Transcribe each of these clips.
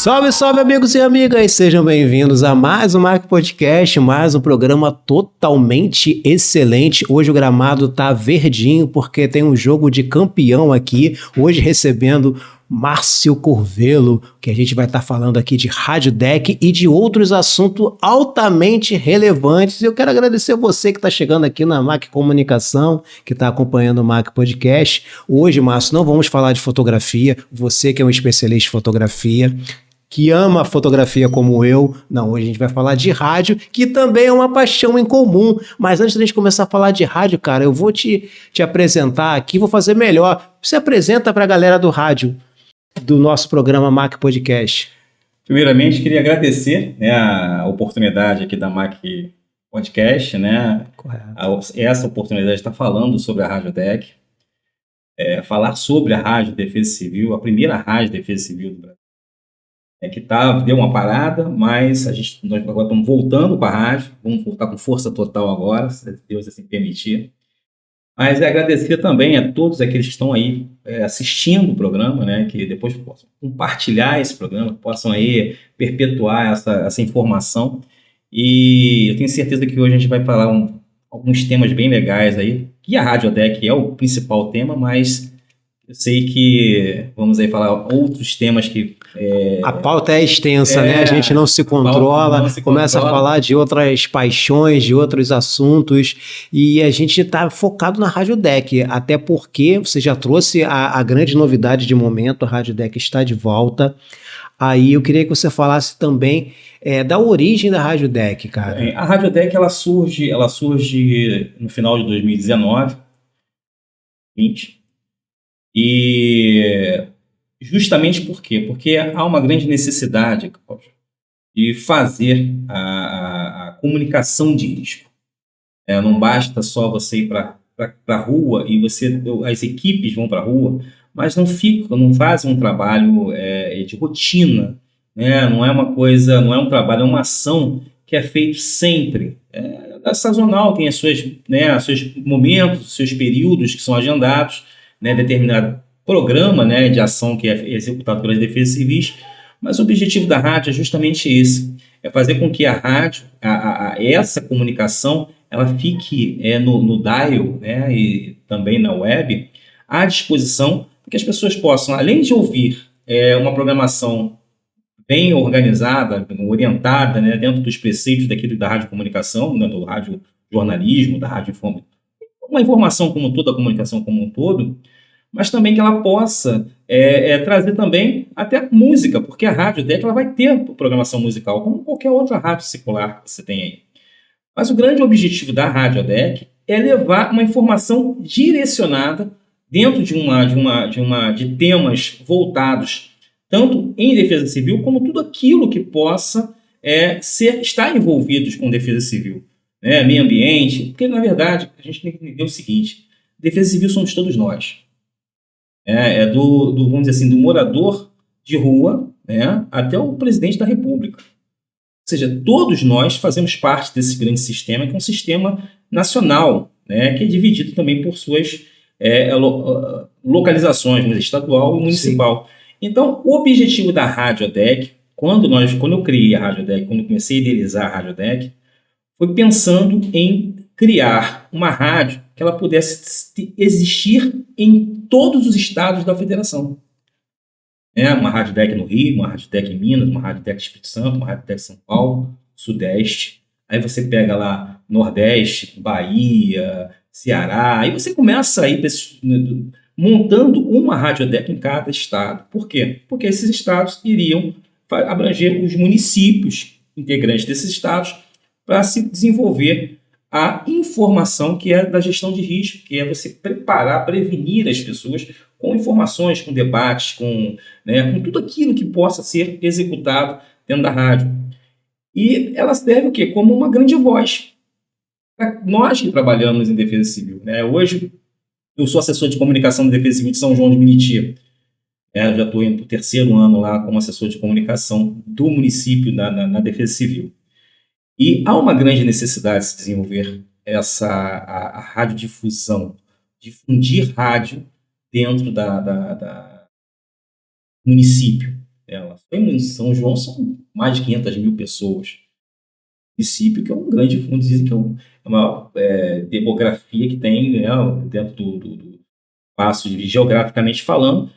Salve, salve, amigos e amigas! Sejam bem-vindos a mais um Mac Podcast, mais um programa totalmente excelente. Hoje o gramado tá verdinho porque tem um jogo de campeão aqui. Hoje recebendo Márcio Curvelo, que a gente vai estar falando aqui de Rádio Deck e de outros assuntos altamente relevantes. Eu quero agradecer você que está chegando aqui na Mac Comunicação, que está acompanhando o Mac Podcast. Hoje, Márcio, não vamos falar de fotografia. Você que é um especialista em fotografia, que ama a fotografia como eu. Não, hoje a gente vai falar de rádio, que também é uma paixão em comum. Mas antes da gente começar a falar de rádio, cara, eu vou te apresentar aqui, vou fazer melhor. Você apresenta para a galera do rádio, do nosso programa Mac Podcast. Primeiramente, queria agradecer, né, a oportunidade aqui da Mac Podcast, né? Essa oportunidade de estar falando sobre a Rádio Deck, falar sobre a Rádio Defesa Civil, a primeira Rádio Defesa Civil do Brasil. Que deu uma parada, mas nós agora estamos voltando com a rádio, vamos voltar com força total agora, se Deus assim permitir. Mas agradecer também a todos aqueles que estão aí assistindo o programa, né, que depois possam compartilhar esse programa, possam aí perpetuar essa informação. E eu tenho certeza que hoje a gente vai falar alguns temas bem legais aí, que a Rádio Deck é o principal tema, mas eu sei que vamos aí falar outros temas que... A pauta é extensa, né? A gente não se controla, começa a falar de outras paixões, de outros assuntos, e a gente está focado na Rádio Deck, até porque você já trouxe a grande novidade de momento, a Rádio Deck está de volta. Aí eu queria que você falasse também da origem da Rádio Deck, cara. A Rádio Deck ela surge no final de 2019, 20. E justamente por quê? Porque há uma grande necessidade de fazer a comunicação de risco. Não basta só você ir para a rua e as equipes vão para a rua, mas não fazem um trabalho de rotina, né? Não é uma coisa, não é um trabalho, é uma ação que é feito sempre. É sazonal, tem os seus momentos, os seus períodos que são agendados, né, determinado programa, né, de ação que é executado pelas defesas civis, mas o objetivo da rádio é justamente esse, é fazer com que a rádio, essa comunicação, ela fique no dial, né, e também na web, à disposição, para que as pessoas possam, além de ouvir uma programação bem organizada, orientada, né, dentro dos preceitos da radiocomunicação, né, do radiojornalismo, da radioinformação, uma informação como toda a comunicação como um todo, mas também que ela possa trazer também até música, porque a Rádio Deck ela vai ter programação musical, como qualquer outra rádio circular que você tem aí. Mas o grande objetivo da Rádio Deck é levar uma informação direcionada dentro de temas voltados tanto em defesa civil, como tudo aquilo que possa estar envolvidos com defesa civil, né? Meio ambiente, porque na verdade a gente tem que entender o seguinte: defesa civil somos todos nós. Vamos dizer assim, do morador de rua, né, até o presidente da República. Ou seja, todos nós fazemos parte desse grande sistema, que é um sistema nacional, né, que é dividido também por suas localizações, estadual e municipal. Sim. Então, o objetivo da Rádio Deck, quando eu criei a Rádio Deck, quando eu comecei a idealizar a Rádio Deck, foi pensando em criar uma rádio que ela pudesse existir em todos os estados da federação. Uma Rádio Deck no Rio, uma Rádio Deck em Minas, uma Rádio Deck Espírito Santo, uma Rádio Deck São Paulo, Sudeste. Aí você pega lá Nordeste, Bahia, Ceará, aí você começa a ir montando uma Rádio Deck em cada estado. Por quê? Porque esses estados iriam abranger os municípios integrantes desses estados para se desenvolver a informação que é da gestão de risco, que é você prevenir as pessoas com informações, com debates, com tudo aquilo que possa ser executado dentro da rádio. E ela serve o quê? Como uma grande voz. Para nós que trabalhamos em defesa civil, né? Hoje, eu sou assessor de comunicação de defesa civil de São João de Meriti. Eu já estou indo para o 3º ano lá como assessor de comunicação do município na defesa civil. E há uma grande necessidade de se desenvolver a radiodifusão, difundir rádio dentro da município. Ela foi em São João, são mais de 500 mil pessoas. Município que é um grande, vamos dizer que é a maior demografia que tem, né, dentro do espaço, geograficamente falando,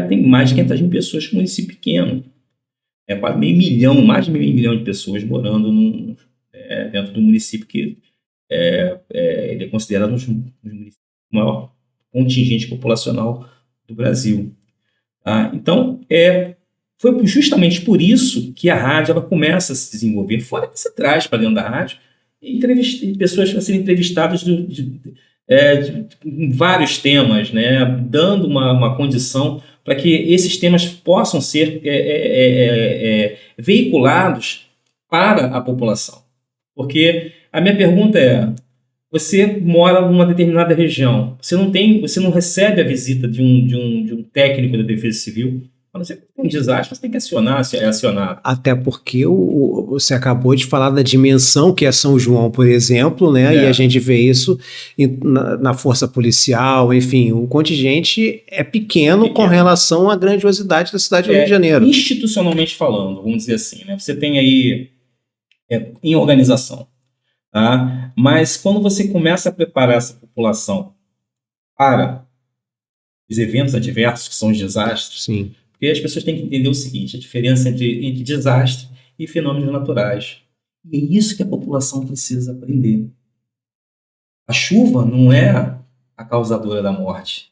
tem mais de 500 mil pessoas, que é um município pequeno. É quase meio milhão, mais de meio milhão de pessoas morando dentro do município que ele é considerado um dos municípios com maior contingente populacional do Brasil. Tá? Então, foi justamente por isso que a rádio ela começa a se desenvolver. Fora que você traz para dentro da rádio pessoas para serem entrevistadas em vários temas, né? Dando uma condição para que esses temas possam ser veiculados para a população. Porque a minha pergunta você mora numa determinada região, você não recebe a visita de um técnico da Defesa Civil. Quando você tem um desastre, você tem que acionar, é acionado. Até porque você acabou de falar da dimensão que é São João, por exemplo, né? E a gente vê isso na força policial, enfim, o contingente é pequeno com relação à grandiosidade da cidade do Rio de Janeiro. Institucionalmente falando, vamos dizer assim, né? Você tem aí em organização, tá? Mas quando você começa a preparar essa população para os eventos adversos, que são os desastres, sim, porque as pessoas têm que entender o seguinte, a diferença entre desastre e fenômenos naturais. E é isso que a população precisa aprender. A chuva não é a causadora da morte.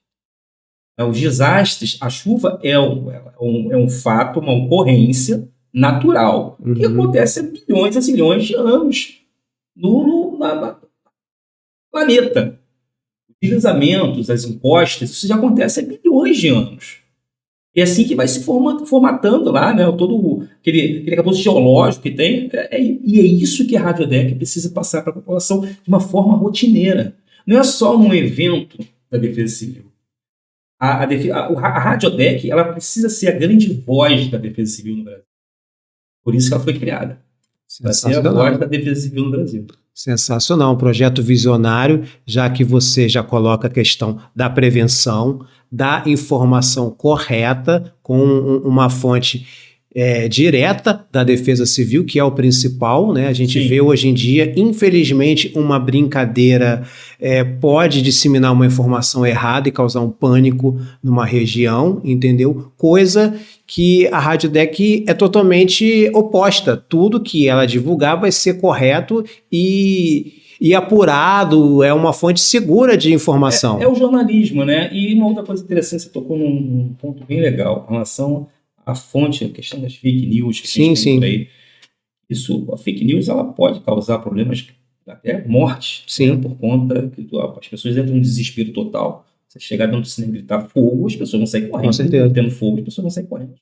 Os desastres, a chuva é um fato, uma ocorrência natural, que acontece há milhões e milhões de anos no planeta. Os deslizamentos, as encostas, isso já acontece há milhões de anos. É assim que vai se formatando lá, né, todo aquele arcabouço geológico que tem. E é isso que a Rádio DEC precisa passar para a população de uma forma rotineira. Não é só num evento da Defesa Civil. A Rádio DEC ela precisa ser a grande voz da Defesa Civil no Brasil. Por isso que ela foi criada. Para ser a voz da Defesa Civil no Brasil. Sensacional, um projeto visionário, já que você já coloca a questão da prevenção, da informação correta, com uma fonte direta da Defesa Civil, que é o principal, né? A gente vê hoje em dia, infelizmente, uma brincadeira pode disseminar uma informação errada e causar um pânico numa região, entendeu? Coisa que a Rádio DEC é totalmente oposta. Tudo que ela divulgar vai ser correto e apurado, é uma fonte segura de informação. É o jornalismo, né? E uma outra coisa interessante, você tocou num ponto bem legal, em relação à fonte, a questão das fake news que a gente tem por aí. A fake news ela pode causar problemas, até morte, né? Por conta que as pessoas entram em desespero total. Você chegar dentro do cinema e gritar fogo, as pessoas vão sair correndo. Com certeza. Tendo fogo, as pessoas vão sair correndo.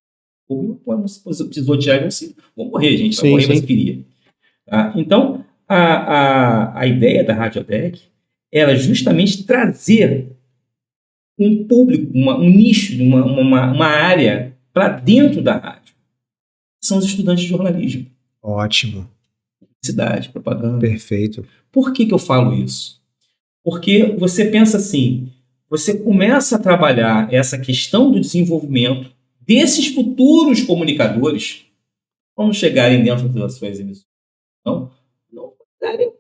Fogo pode pisotear e vão morrer, gente. Vai morrer, mas queria. Tá? Então, a ideia da Rádio DEC era justamente trazer um público, um nicho, uma área para dentro da rádio. São os estudantes de jornalismo. Ótimo. Publicidade, propaganda. Perfeito. Por que eu falo isso? Porque você pensa assim, você começa a trabalhar essa questão do desenvolvimento desses futuros comunicadores quando chegarem dentro das suas emissões. Não falarem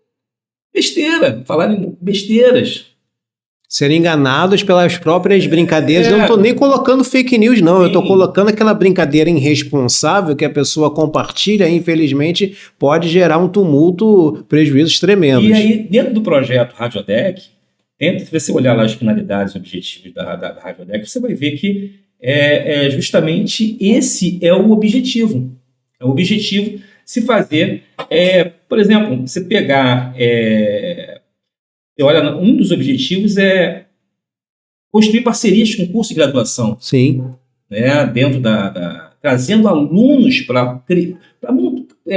besteira, falarem besteiras. Serem enganados pelas próprias brincadeiras. Eu não estou nem colocando fake news, não. Eu estou colocando aquela brincadeira irresponsável que a pessoa compartilha e, infelizmente, pode gerar um tumulto, prejuízos tremendos. E aí, dentro do projeto Rádio DEC, se você olhar lá as finalidades e objetivos da Rádio DEC, você vai ver que justamente esse é o objetivo. É o objetivo se fazer, por exemplo, você pegar... Você olha, um dos objetivos é construir parcerias com curso de graduação. Sim. Né, dentro trazendo alunos para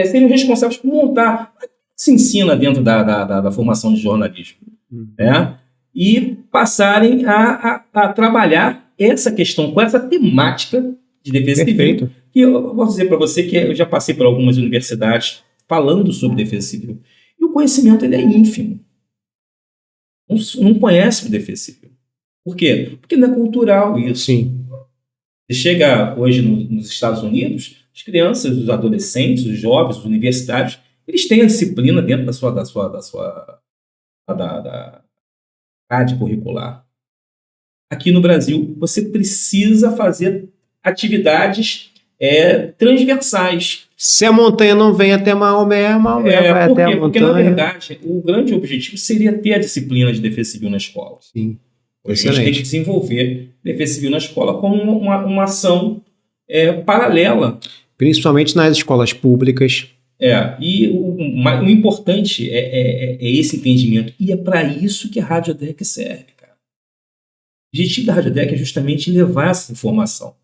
serem responsáveis por montar. Se ensina dentro da formação de jornalismo. Né, e passarem a trabalhar essa questão com essa temática de defesa civil. E eu vou dizer para você que eu já passei por algumas universidades falando sobre defesa civil. E o conhecimento ele é ínfimo. Não conhece o defesa civil. Por quê? Porque não é cultural isso. Sim. Você chega hoje nos Estados Unidos, as crianças, os adolescentes, os jovens, os universitários, eles têm a disciplina dentro da grade curricular. Aqui no Brasil, você precisa fazer atividades transversais. Se a montanha não vem até Maomé, Maomé vai até a montanha. Porque, na verdade, o grande objetivo seria ter a disciplina de defesa civil na escola. Sim. Hoje a gente tem que desenvolver defesa civil na escola como uma ação paralela. Principalmente nas escolas públicas. E o importante é esse entendimento. E é para isso que a Rádio ADEC serve, cara. O objetivo da Rádio ADEC é justamente levar essa informação.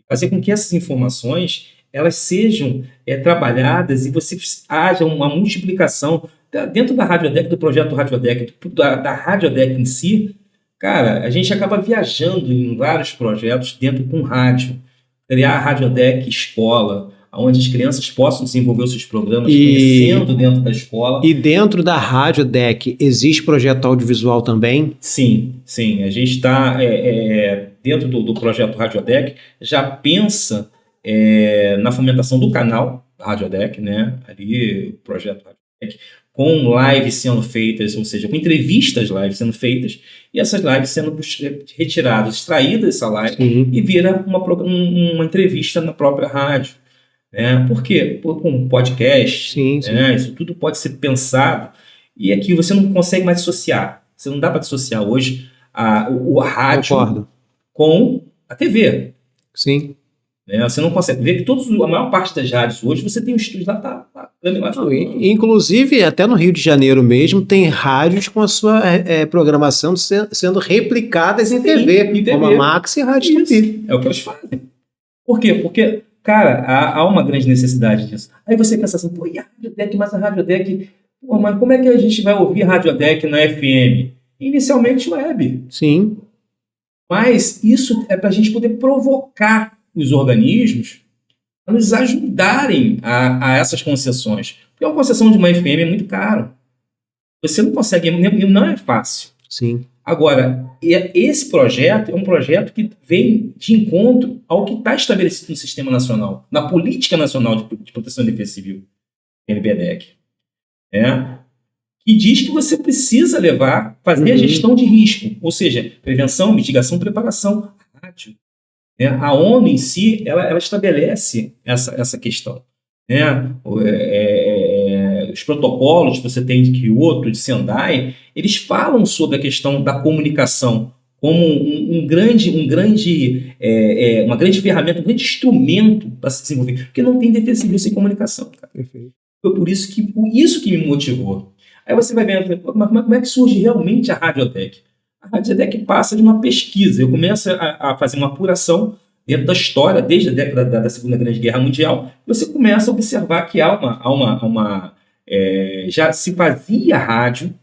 Fazer com que essas informações elas sejam trabalhadas e você haja uma multiplicação dentro da Rádio ADEC, do projeto Rádio ADEC, da Rádio ADEC em si. Cara, a gente acaba viajando em vários projetos dentro com rádio. Criar a Rádio ADEC Escola, onde as crianças possam desenvolver os seus programas conhecendo dentro da escola. E dentro da Rádio ADEC existe projeto audiovisual também? Sim. A gente está dentro do projeto Rádio ADEC, já pensa na fomentação do canal da Rádio ADEC, né? Ali, o projeto Rádio ADEC, com lives sendo feitas, ou seja, com entrevistas lives sendo feitas, e essas lives sendo retiradas, extraídas dessa live, e vira uma entrevista na própria rádio. Por quê? Com podcast, sim. Isso tudo pode ser pensado, e aqui você não consegue mais dissociar. Você não dá para dissociar hoje a rádio Concordo. Com a TV. Sim. Você não consegue ver que a maior parte das rádios hoje você tem um estúdio lá, inclusive, até no Rio de Janeiro mesmo, tem rádios com a sua programação sendo replicadas em TV, como a Max e a Rádio Tupi. É o que elas fazem. Por quê? Porque, cara, há uma grande necessidade disso. Aí você pensa assim, e a Rádio ADEC, mas a Rádio ADEC... mas como é que a gente vai ouvir a Rádio ADEC na FM? Inicialmente web. Sim. Mas isso é para a gente poder provocar os organismos a nos ajudarem a essas concessões. Porque uma concessão de uma FM é muito caro. Você não consegue, não é fácil. Sim. Agora, esse projeto é um projeto que vem de encontro ao que está estabelecido no Sistema Nacional, na Política Nacional de Proteção e Defesa Civil, NPDEC. Que diz que você precisa fazer a gestão de risco, ou seja, prevenção, mitigação, preparação. Rádio. A ONU em si, ela estabelece essa questão. Os protocolos que você tem de Kyoto, de Sendai, eles falam sobre a questão da comunicação como uma grande ferramenta, um grande instrumento para se desenvolver, porque não tem defesa civil sem comunicação. Cara. Perfeito. Foi por isso que me motivou. Aí você vai vendo, como é que surge realmente a Rádio ADEC? A Rádio ADEC passa de uma pesquisa. Eu começo a fazer uma apuração dentro da história, desde a década da Segunda Grande Guerra Mundial. Você começa a observar que já se fazia rádio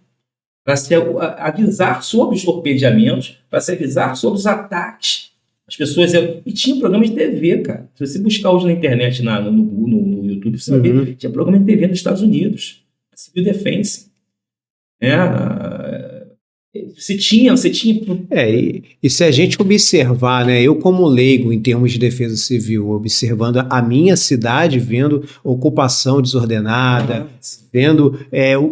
para se avisar sobre os torpedeamentos, para se avisar sobre os ataques. As pessoas... E tinha programa de TV, cara. Se você buscar hoje na internet, no YouTube, você vai ver, tinha programa de TV nos Estados Unidos. A Civil Defense. Você tinha... E se a gente observar, né, eu como leigo em termos de defesa civil, observando a minha cidade, vendo ocupação desordenada, vendo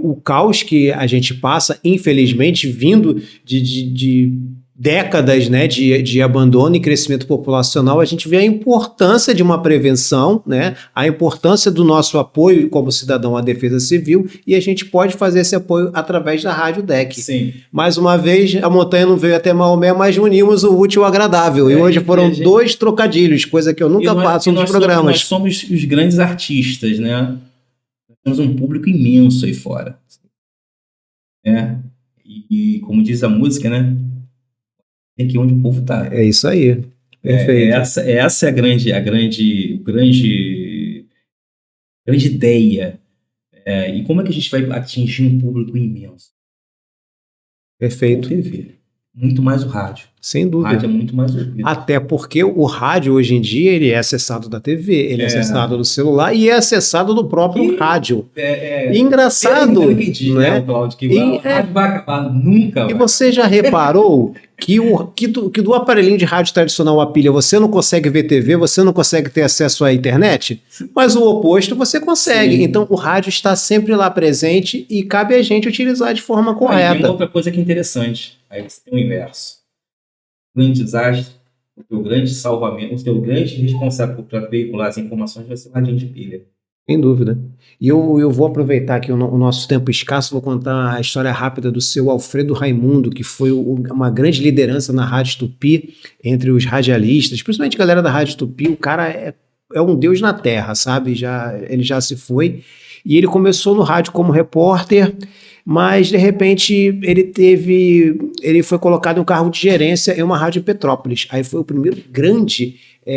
o caos que a gente passa, infelizmente, vindo de décadas, né, de abandono e crescimento populacional, a gente vê a importância de uma prevenção, né, a importância do nosso apoio como cidadão à defesa civil, e a gente pode fazer esse apoio através da Rádio ADEC. Sim. Mais uma vez, a montanha não veio até Maomé, mas unimos o útil ao agradável. E hoje foram 2 trocadilhos, coisa que eu nunca faço nos programas. Nós somos os grandes artistas, né? Nós temos um público imenso aí fora. E como diz a música, né? Tem que ir onde o povo está. É isso aí. Perfeito. Essa é a grande ideia. E como é que a gente vai atingir um público imenso? Perfeito. Com TV. muito mais o rádio. Sem O dúvida. rádio é muito mais ouvido. Até porque o rádio hoje em dia ele é acessado da TV, ele é acessado do celular e é acessado do próprio rádio. Engraçado, né? Cláudio, que o rádio vai acabar nunca. E você já reparou que do aparelhinho de rádio tradicional a pilha você não consegue ver TV, você não consegue ter acesso à internet, mas o oposto você consegue. Sim. Então o rádio está sempre lá presente e cabe a gente utilizar de forma Aí correta. tem outra coisa que é interessante. Aí você tem o inverso. O grande desastre, o teu grande salvamento, o teu grande responsável para veicular as informações vai ser o radinho de pilha. Sem dúvida. E eu vou aproveitar aqui o nosso tempo escasso, vou contar a história rápida do seu Alfredo Raimundo, que foi uma grande liderança na Rádio Tupi, entre os radialistas, principalmente a galera da Rádio Tupi. O cara é um deus na terra, sabe? Ele já se foi. E ele começou no rádio como repórter, mas de repente ele foi colocado em um cargo de gerência em uma rádio em Petrópolis. Aí foi o primeiro grande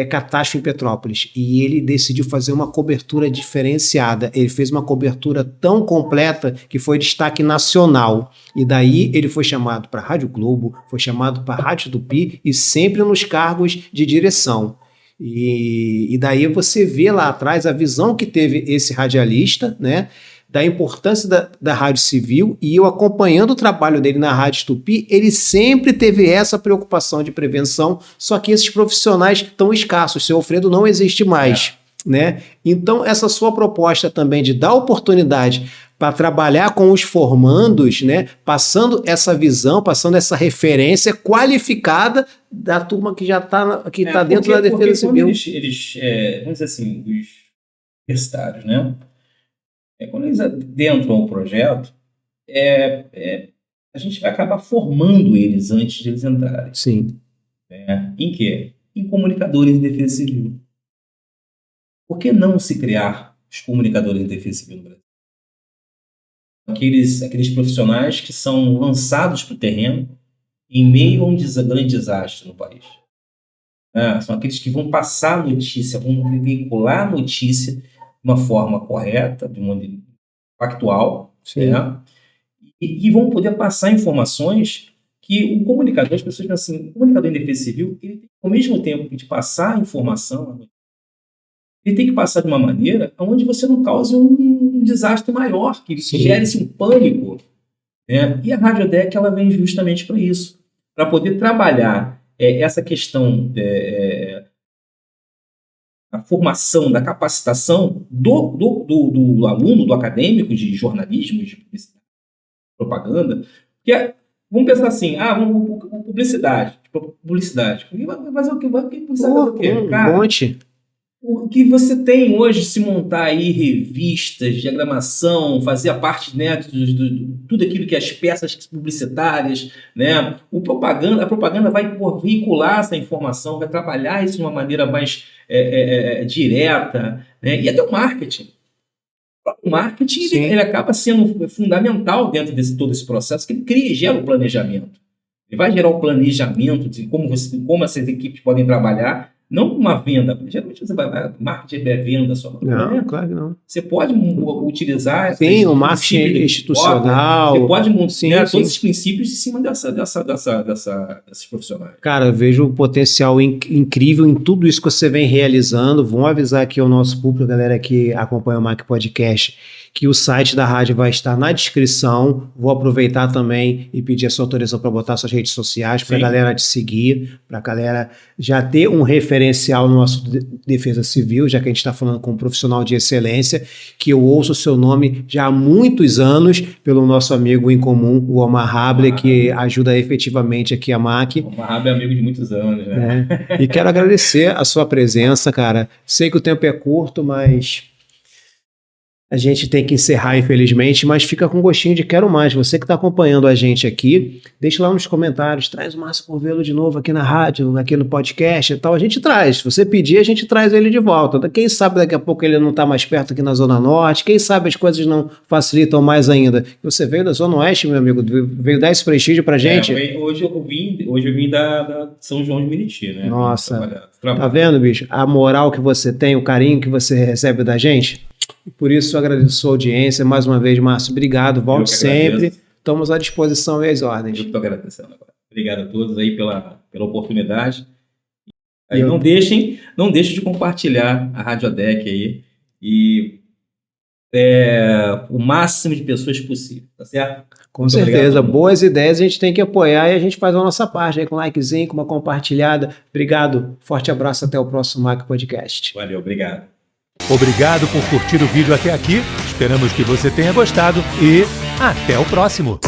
catástrofe em Petrópolis, e ele decidiu fazer uma cobertura diferenciada. Ele fez uma cobertura tão completa que foi destaque nacional, e daí ele foi chamado para a Rádio Globo, foi chamado para a Rádio Tupi, e sempre nos cargos de direção. E daí você vê lá atrás a visão que teve esse radialista, né, da importância da Rádio Civil, e eu acompanhando o trabalho dele na Rádio Tupi, ele sempre teve essa preocupação de prevenção, só que esses profissionais estão escassos, o seu Alfredo não existe mais, né? Então essa sua proposta também de dar oportunidade para trabalhar com os formandos, né, passando essa visão, passando essa referência qualificada da turma que já está dentro da Defesa Civil. Eles vamos dizer assim, os universitários, né? Quando eles adentram o projeto, a gente vai acabar formando eles antes de eles entrarem. Sim. Em quê? Em comunicadores de defesa civil. Por que não se criar os comunicadores de defesa civil no Brasil? Aqueles profissionais que são lançados para o terreno em meio a um grande desastre no país. São aqueles que vão passar a notícia, vão veicular a notícia de uma forma correta, de uma factual, e vão poder passar informações que o comunicador, as pessoas pensam assim, o comunicador em defesa civil, ele tem, ao mesmo tempo de passar a informação, ele tem que passar de uma maneira onde você não cause um desastre maior, que gere-se um pânico. E a Rádio EDEC, ela vem justamente para isso, para poder trabalhar essa questão a formação, da capacitação do aluno, do acadêmico de jornalismo, de propaganda, vamos pensar assim, publicidade. Vai fazer o quê? Um monte. O que você tem hoje, se montar aí revistas, diagramação, fazer a parte, né, tudo aquilo que as peças publicitárias, né, a propaganda vai veicular essa informação, vai trabalhar isso de uma maneira mais direta, né, e até o marketing. O marketing ele acaba sendo fundamental dentro de todo esse processo, que ele gera o planejamento. Ele vai gerar o planejamento de como essas equipes podem trabalhar. Não uma venda, geralmente você vai marketing é venda só. Não, claro que não. Você pode utilizar o marketing institucional. Você pode montar todos os princípios em cima desses profissionais. Cara, eu vejo o potencial incrível em tudo isso que você vem realizando. Vamos avisar aqui ao nosso público, galera que acompanha o MAC Podcast, que o site da rádio vai estar na descrição. Vou aproveitar também e pedir a sua autorização para botar suas redes sociais, para a galera te seguir, para a galera já ter um referencial no nosso Defesa Civil, já que a gente está falando com um profissional de excelência, que eu ouço o seu nome já há muitos anos pelo nosso amigo em comum, o Omar Hable, que ajuda efetivamente aqui a MAC. O Omar Hable é amigo de muitos anos, né? E quero agradecer a sua presença, cara. Sei que o tempo é curto, mas a gente tem que encerrar, infelizmente, mas fica com gostinho de quero mais. Você que está acompanhando a gente aqui, deixa lá nos comentários, traz o Márcio Curvelo de novo aqui na rádio, aqui no podcast e tal. A gente traz. Se você pedir, a gente traz ele de volta. Quem sabe daqui a pouco ele não está mais perto aqui na Zona Norte, quem sabe as coisas não facilitam mais ainda. Você veio da Zona Oeste, meu amigo, veio dar esse prestígio pra gente. Hoje eu vim da São João de Meriti, né? Nossa, tá vendo, bicho? A moral que você tem, o carinho que você recebe da gente. Por isso, eu agradeço a sua audiência. Mais uma vez, Márcio, obrigado. Volte sempre. Estamos à disposição e às ordens. Eu estou agradecendo agora. Obrigado a todos aí pela oportunidade. Aí não deixem de compartilhar a Rádio ADEC aí e o máximo de pessoas possível, tá certo? Com certeza, boas ideias a gente tem que apoiar e a gente faz a nossa parte aí com um likezinho, com uma compartilhada. Obrigado, forte abraço, até o próximo MAC Podcast. Valeu, obrigado. Obrigado por curtir o vídeo até aqui, esperamos que você tenha gostado e até o próximo!